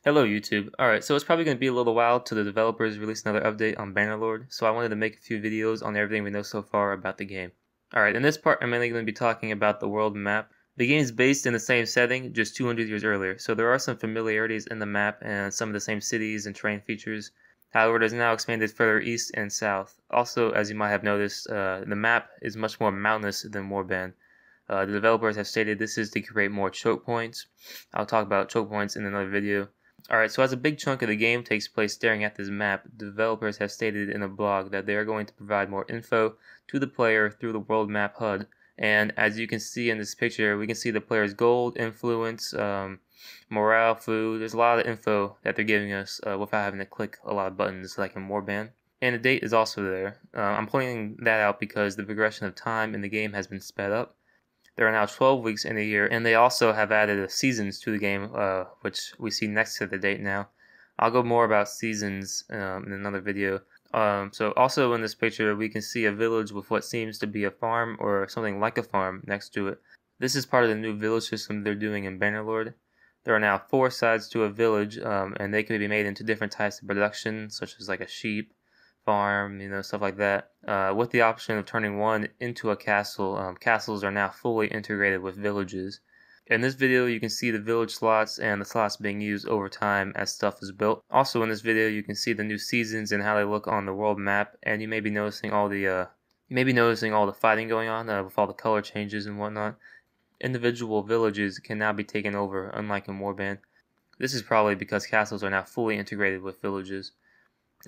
Hello YouTube. Alright, so it's probably going to be a little while till the developers release another update on Bannerlord, so I wanted to make a few videos on everything we know so far about the game. Alright, in this part I'm mainly going to be talking about the world map. The game is based in the same setting, just 200 years earlier, so there are some familiarities in the map and some of the same cities and terrain features. However, it is now expanded further east and south. Also, as you might have noticed, the map is much more mountainous than Warband. The developers have stated this is to create more choke points. I'll talk about choke points in another video. Alright, so as a big chunk of the game takes place staring at this map, the developers have stated in a blog that they are going to provide more info to the player through the world map HUD. And as you can see in this picture, we can see the player's gold, influence, morale, food. There's a lot of info that they're giving us without having to click a lot of buttons like in Warband. And the date is also there. I'm pointing that out because the progression of time in the game has been sped up. There are now 12 weeks in a year, and they also have added seasons to the game, which we see next to the date now. I'll go more about seasons in another video. So also in this picture, we can see a village with what seems to be a farm or something like a farm next to it. This is part of the new village system they're doing in Bannerlord. There are now 4 sides to a village, and they can be made into different types of production, such as like a sheep, farm, stuff like that. With the option of turning one into a castle, castles are now fully integrated with villages. In this video, you can see the village slots and the slots being used over time as stuff is built. Also in this video, you can see the new seasons and how they look on the world map, and you may be noticing all the fighting going on with all the color changes and whatnot. Individual villages can now be taken over, unlike in Warband. This is probably because castles are now fully integrated with villages.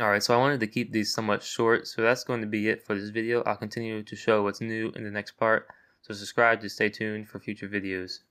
Alright, so I wanted to keep these somewhat short, so that's going to be it for this video. I'll continue to show what's new in the next part, so subscribe to stay tuned for future videos.